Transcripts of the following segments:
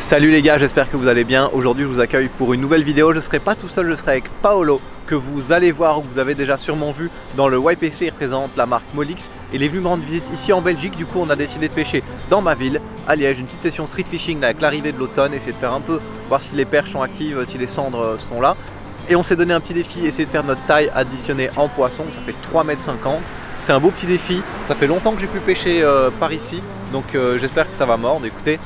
Salut les gars, j'espère que vous allez bien. Aujourd'hui je vous accueille pour une nouvelle vidéo. Je ne serai pas tout seul, je serai avec Paolo, que vous allez voir ou que vous avez déjà sûrement vu dans le YPC. Il représente la marque Molix. Il est venu me rendre visite ici en Belgique. Du coup on a décidé de pêcher dans ma ville, à Liège. Une petite session street fishing avec l'arrivée de l'automne. Essayer de faire un peu, voir si les perches sont actives, si les cendres sont là. Et on s'est donné un petit défi, essayer de faire notre taille additionnée en poisson. Ça fait 3,50 m. C'est un beau petit défi. Ça fait longtemps que j'ai pu pêcher par ici. Donc j'espère que ça va mordre. Écoutez,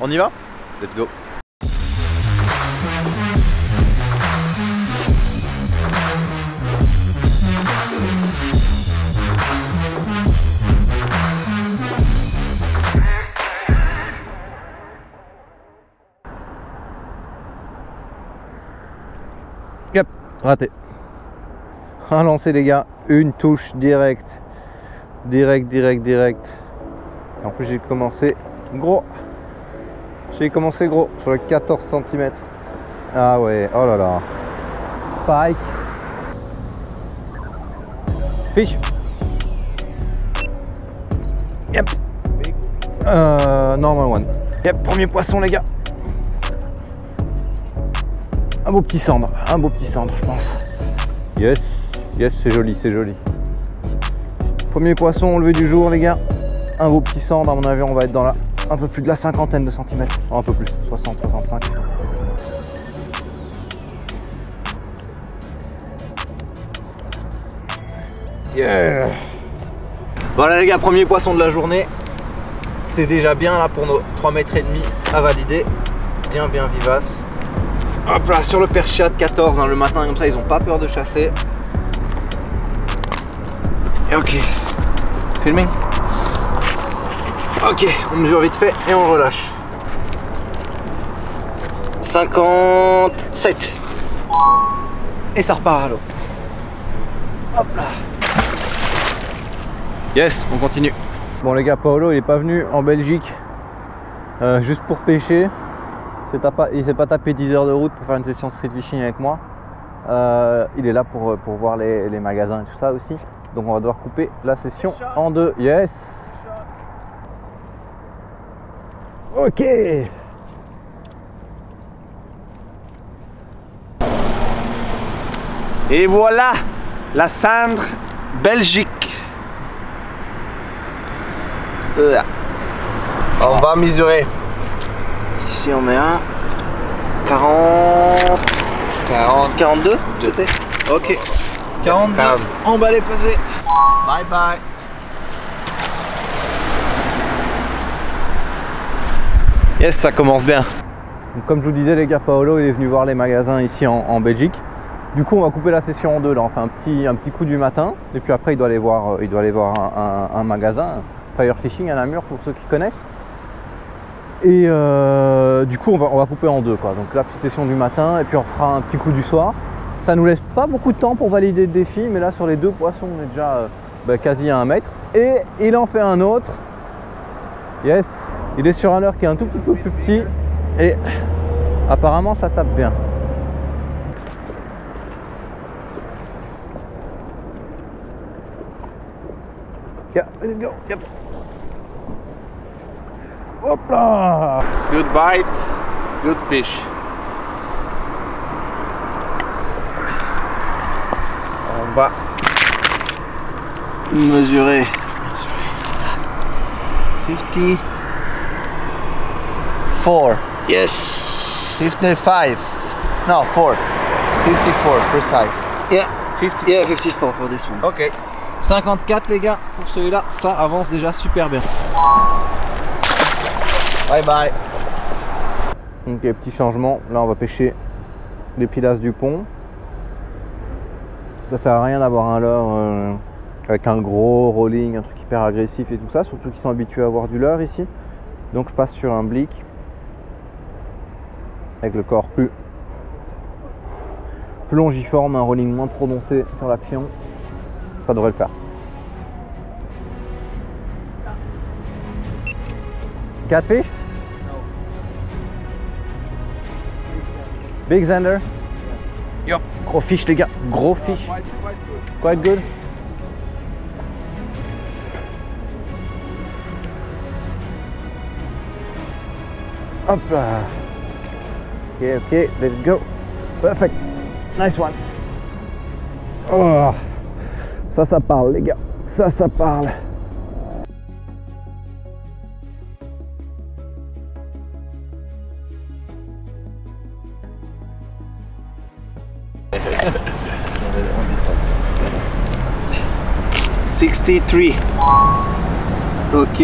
on y va? Let's go. Yep, raté. Un lancé les gars, une touche directe. Direct. En plus j'ai commencé gros. J'ai commencé gros sur le 14 cm. Ah ouais, oh là là. Pike. Fish. Yep. Normal one. Yep, premier poisson les gars. Un beau petit cendre, je pense. Yes, c'est joli, c'est joli. Premier poisson au lever du jour les gars. Un beau petit cendre, à mon avis on va être dans la un peu plus de la cinquantaine de centimètres. Un peu plus, 60, 65. Yeah. Voilà les gars, premier poisson de la journée. C'est déjà bien là pour nos 3,5 m à valider. Bien vivace. Hop là, sur le perchat de 14, hein, le matin comme ça, ils ont pas peur de chasser. Et ok. Filming. Ok, on mesure vite fait et on relâche. 57. Et ça repart à l'eau. Hop là. Yes, on continue. Bon les gars, Paolo il est pas venu en Belgique juste pour pêcher. Il s'est pas tapé 10 heures de route pour faire une session street fishing avec moi. Il est là pour voir les magasins et tout ça aussi. Donc on va devoir couper la session en deux. Yes. Ok. Et voilà la cendre Belgique. On va mesurer. Ici on est à 40, 42 c'était. Ok. 42. Emballé, pesé. Bye bye. Yes, ça commence bien. Donc, comme je vous disais les gars, Paolo il est venu voir les magasins ici en Belgique. Du coup on va couper la session en deux là, on fait un petit coup du matin et puis après il doit aller voir un magasin, Fire Fishing à Namur pour ceux qui connaissent. Et du coup on va couper en deux quoi. Donc la petite session du matin et puis on fera un petit coup du soir. Ça nous laisse pas beaucoup de temps pour valider le défi, mais là sur les deux poissons on est déjà quasi à 1 mètre. Et il en fait un autre. Yes. Il est sur un leurre qui est un tout petit peu plus petit et apparemment ça tape bien. Yeah, let's go. Yep. Hop là. Good bite, good fish. On va mesurer 54. Yes. 55. No, 4. 54 precise. Yeah. 50. Yeah, 54 for this one. Ok. 54 les gars, pour celui-là, ça avance déjà super bien. Bye bye. Ok, petit changement. Là, on va pêcher les pilasses du pont. Ça sert à rien d'avoir un leurre avec un gros rolling, un truc hyper agressif et tout ça, surtout qu'ils sont habitués à avoir du leurre ici. Donc je passe sur un blick avec le corps plus longiforme, un rolling moins prononcé sur l'action. Ça devrait le faire. Catfish? Big Zander? Yup. Gros fish les gars, gros fish. Quite good. Hop là. Ok, let's go. Perfect. Nice one. Oh, ça parle les gars. Ça parle. On descend. 63. Ok.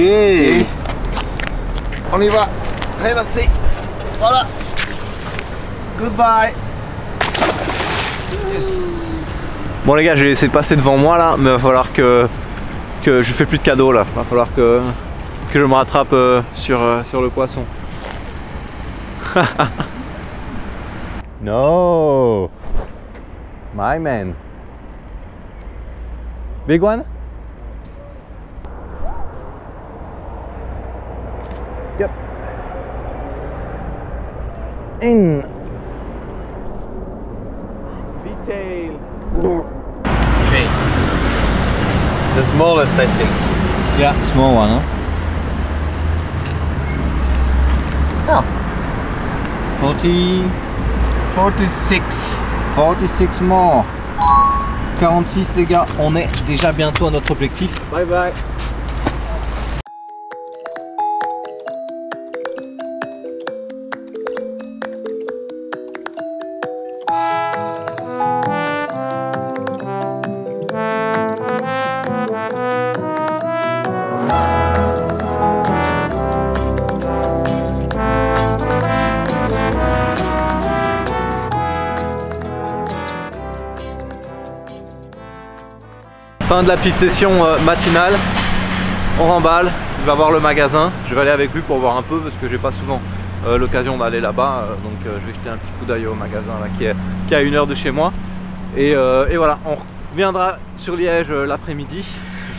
On y va. Relancer. Voilà. Goodbye. Bon les gars, j'ai laissé passer devant moi là, mais il va falloir que je fais plus de cadeaux là. Il va falloir que je me rattrape sur le poisson. No, my man. Big one? Yep. In. Detail. Okay. The smallest, I think. Yeah, small one, huh? Oh. 40. 46. 46 more. 46 les gars, on est déjà bientôt à notre objectif. Bye bye. Fin de la petite session matinale, on remballe, il va voir le magasin, je vais aller avec lui pour voir un peu parce que j'ai pas souvent l'occasion d'aller là-bas, donc je vais jeter un petit coup d'œil au magasin là, qui est à 1 heure de chez moi et voilà, on reviendra sur Liège l'après-midi,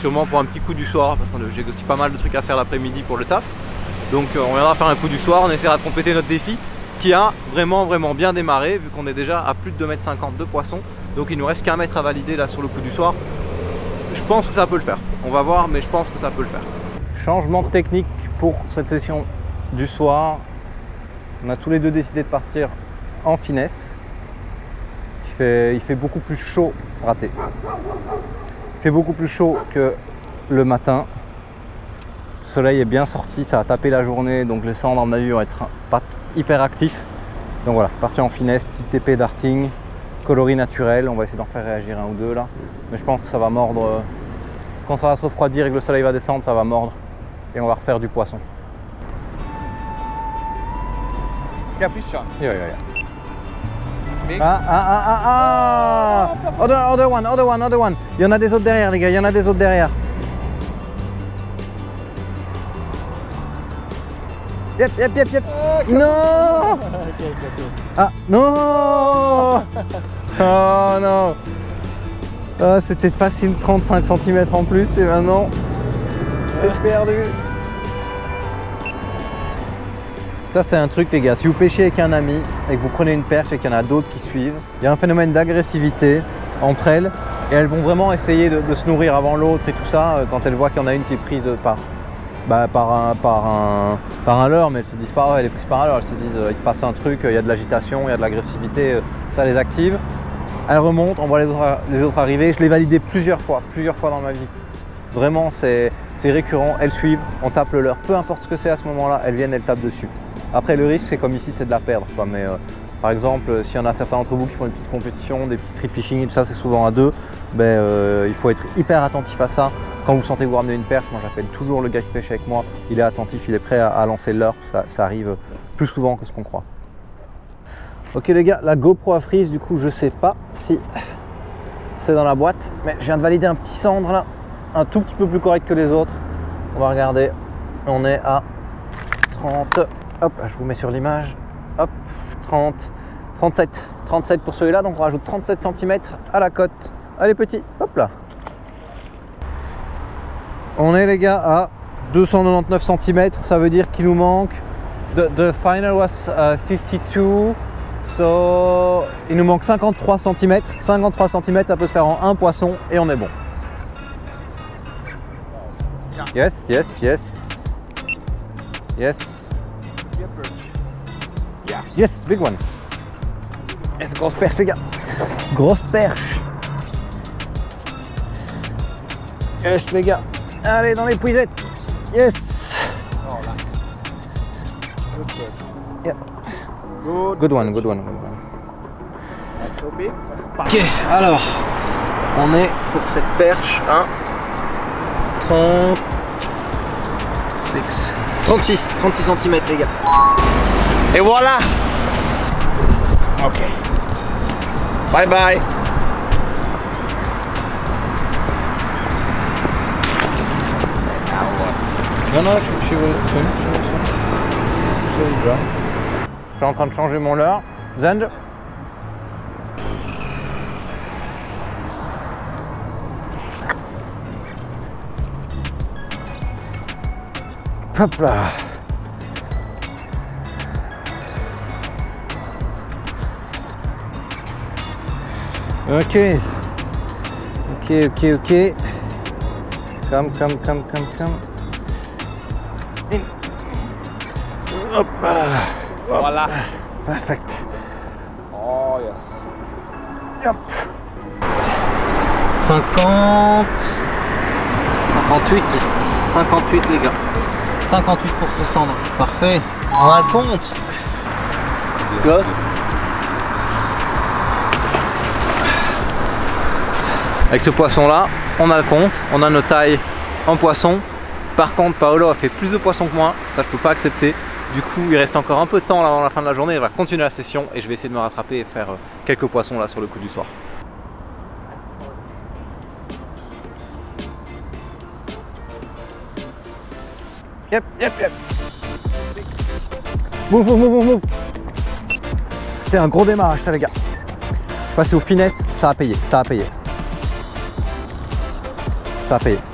sûrement pour un petit coup du soir parce que j'ai aussi pas mal de trucs à faire l'après-midi pour le taf, donc on viendra faire un coup du soir, on essaiera de compléter notre défi qui a vraiment bien démarré vu qu'on est déjà à plus de 2,50 m de poisson, donc il nous reste qu'1 mètre à valider là sur le coup du soir. Je pense que ça peut le faire. On va voir, mais je pense que ça peut le faire. Changement de technique pour cette session du soir. On a tous les deux décidé de partir en finesse. Il fait beaucoup plus chaud, raté. Il fait beaucoup plus chaud que le matin. Le soleil est bien sorti, ça a tapé la journée, donc les cendres, à mon avis, vont être pas hyper actifs. Donc voilà, partir en finesse, petite épée darting. Coloris naturel, on va essayer d'en faire réagir un ou deux là, mais je pense que ça va mordre quand ça va se refroidir et que le soleil va descendre, ça va mordre et on va refaire du poisson. Yeah, please shot. Yeah. Big. Other one. Il y en a des autres derrière les gars, il y en a des autres derrière. Yep. Non. Ah non. Oh non. Oh, c'était facile, 35 cm en plus et maintenant c'est perdu. Ça c'est un truc les gars, si vous pêchez avec un ami et que vous prenez une perche et qu'il y en a d'autres qui suivent, il y a un phénomène d'agressivité entre elles et elles vont vraiment essayer de se nourrir avant l'autre et tout ça quand elles voient qu'il y en a une qui est prise par un leurre, mais elles se disent pas ouais, elle est prise par un leurre, elles se disent il se passe un truc, il y a de l'agitation, il y a de l'agressivité, ça les active. Elles remontent, on voit les autres arriver, je l'ai validé plusieurs fois dans ma vie. Vraiment c'est récurrent, elles suivent, on tape le leurre, peu importe ce que c'est à ce moment-là, elles viennent, elles tapent dessus. Après le risque c'est comme ici c'est de la perdre quoi, mais par exemple s'il y en a certains d'entre vous qui font une petite compétition, des petits street fishing et tout ça, c'est souvent à deux, il faut être hyper attentif à ça. Quand vous sentez que vous ramenez une perche, moi j'appelle toujours le gars qui pêche avec moi, il est attentif, il est prêt à lancer le leurre, ça arrive plus souvent que ce qu'on croit. Ok les gars, la GoPro a freeze, du coup je sais pas si c'est dans la boîte, mais je viens de valider un petit cendre là, un tout petit peu plus correct que les autres. On va regarder, on est à 30, hop, je vous mets sur l'image, hop, 30, 37 pour celui-là, donc on rajoute 37 cm à la cote. Allez petit, hop là. On est les gars à 299 cm, ça veut dire qu'il nous manque, the final was 52, so il nous manque 53 cm, 53 cm ça peut se faire en un poisson et on est bon. Yes. Yeah. Yes, big one. Yes, grosse perche les gars. Grosse perche. Yes les gars. Allez dans les puisettes. Yes. Yeah. Good one, good one, good one. Ok, alors on est pour cette perche à 36 cm les gars. Et voilà. Ok. Bye bye. Non, non, je suis en train de changer mon leurre. Zend. Hop là. Ok. Ok. Come. Hop là. Voilà. Perfect. Oh yes. Hop. 50. 58 les gars. 58 pour ce cendre. Parfait. On a le compte. Go. Avec ce poisson là, on a le compte, on a nos tailles en poisson. Par contre, Paolo a fait plus de poissons que moi, ça je peux pas accepter. Du coup, il reste encore un peu de temps là avant la fin de la journée. Il va continuer la session et je vais essayer de me rattraper et faire quelques poissons là sur le coup du soir. Yep. Move. C'était un gros démarrage ça les gars. Je suis passé aux finesses, ça a payé.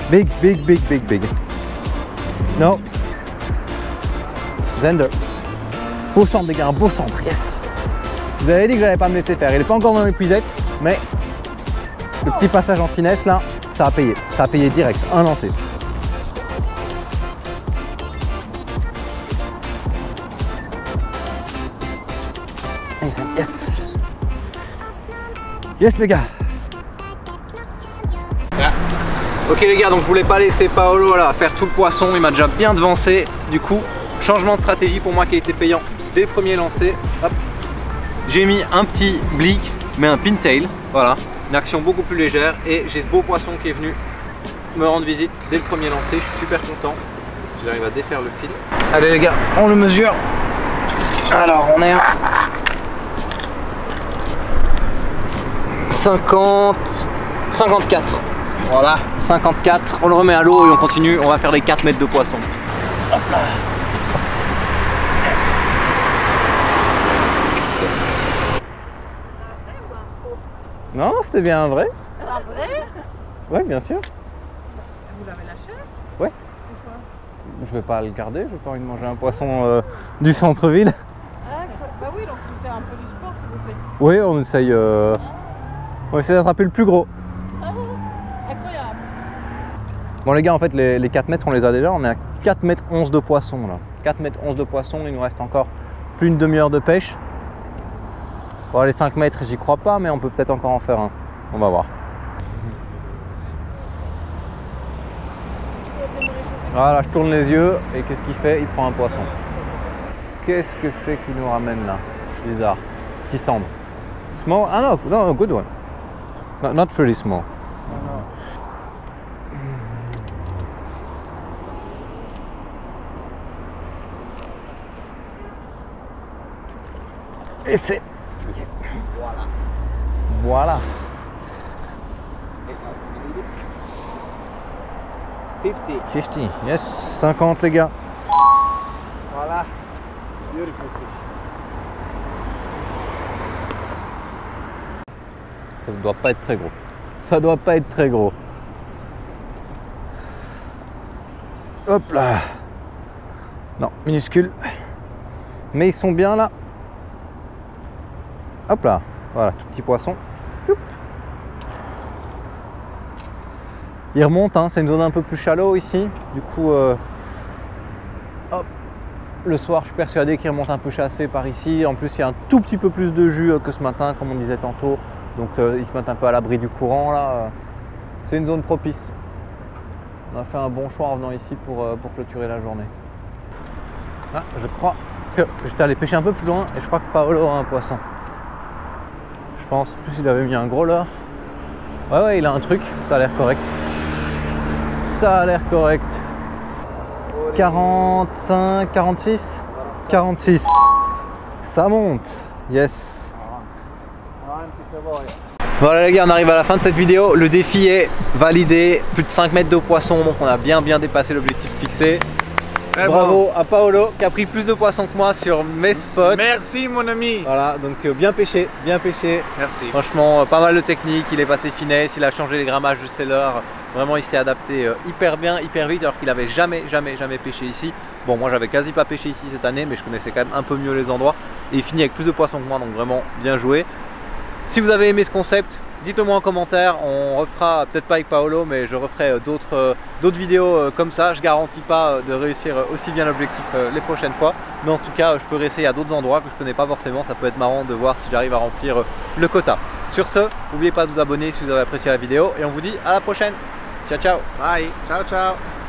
Big. No. Zender. Beau centre les gars, un beau centre, yes. Vous avez dit que j'allais pas me laisser faire. Il n'est pas encore dans les puisettes, mais le petit passage en finesse là, ça a payé. Ça a payé direct, un lancé. Yes les gars. Yeah. Ok les gars, donc je voulais pas laisser Paolo là faire tout le poisson, il m'a déjà bien devancé. Du coup, changement de stratégie pour moi qui a été payant dès le premier lancer. Hop. J'ai mis un petit blick, mais un pintail, voilà, une action beaucoup plus légère et j'ai ce beau poisson qui est venu me rendre visite dès le premier lancer. Je suis super content. J'arrive à défaire le fil. Allez les gars, on le mesure. Alors on est à 54. Voilà, 54. On le remet à l'eau et on continue. On va faire les 4 mètres de poisson. Hop là. Yes. Non, c'était bien un vrai. C'est un vrai? Ouais, bien sûr. Vous l'avez lâché? Ouais. Pourquoi? Je vais pas le garder. J'ai pas envie de manger un poisson du centre-ville. Ah, bah oui, donc c'est un peu du sport que vous faites. Oui, on essaye d'attraper le plus gros. Incroyable. Bon les gars, en fait les 4 mètres on les a déjà, on est à 4 mètres 11 de poisson là. 4 mètres 11 de poisson, il nous reste encore plus d'une demi-heure de pêche. Bon les 5 mètres j'y crois pas, mais on peut peut-être encore en faire un. On va voir. Voilà, je tourne les yeux et qu'est-ce qu'il fait? Il prend un poisson. Qu'est-ce que c'est qu'il nous ramène là? Bizarre. Qui semble. Small? Ah non, no, good one. No, not really small. Et c'est... Voilà. 50, yes, 50 les gars. Voilà. Beautiful fish. Ça ne doit pas être très gros. Ça doit pas être très gros. Hop là. Non, minuscule. Mais ils sont bien là. Hop là. Voilà, tout petit poisson. Youp. Il remonte, hein, c'est une zone un peu plus shallow ici. Du coup, hop. Le soir, je suis persuadé qu'il remonte un peu chassé par ici. En plus, il y a un tout petit peu plus de jus que ce matin, comme on disait tantôt. Donc, ils se mettent un peu à l'abri du courant là. C'est une zone propice. On a fait un bon choix en venant ici pour clôturer la journée. Ah, je crois que j'étais allé pêcher un peu plus loin et je crois que Paolo a un poisson. Je pense. En plus, il avait mis un gros leurre. Ouais, il a un truc. Ça a l'air correct. Ça a l'air correct. 45, 46, 46. Ça monte. Yes. Voilà les gars, on arrive à la fin de cette vidéo. Le défi est validé. Plus de 5 mètres de poisson, donc on a bien dépassé l'objectif fixé. Bravo à Paolo qui a pris plus de poissons que moi sur mes spots. Merci mon ami. Voilà, donc bien pêché, bien pêché. Merci. Franchement, pas mal de technique, il est passé finesse, il a changé les grammages de ses leurres. Vraiment, il s'est adapté hyper bien, hyper vite, alors qu'il n'avait jamais pêché ici. Bon, moi j'avais quasi pas pêché ici cette année, mais je connaissais quand même un peu mieux les endroits. Et il finit avec plus de poissons que moi, donc vraiment bien joué. Si vous avez aimé ce concept, dites-le moi en commentaire. On refera, peut-être pas avec Paolo, mais je referai d'autres vidéos comme ça. Je garantis pas de réussir aussi bien l'objectif les prochaines fois. Mais en tout cas, je peux réessayer à d'autres endroits que je connais pas forcément. Ça peut être marrant de voir si j'arrive à remplir le quota. Sur ce, n'oubliez pas de vous abonner si vous avez apprécié la vidéo. Et on vous dit à la prochaine. Ciao, ciao. Bye. Ciao, ciao.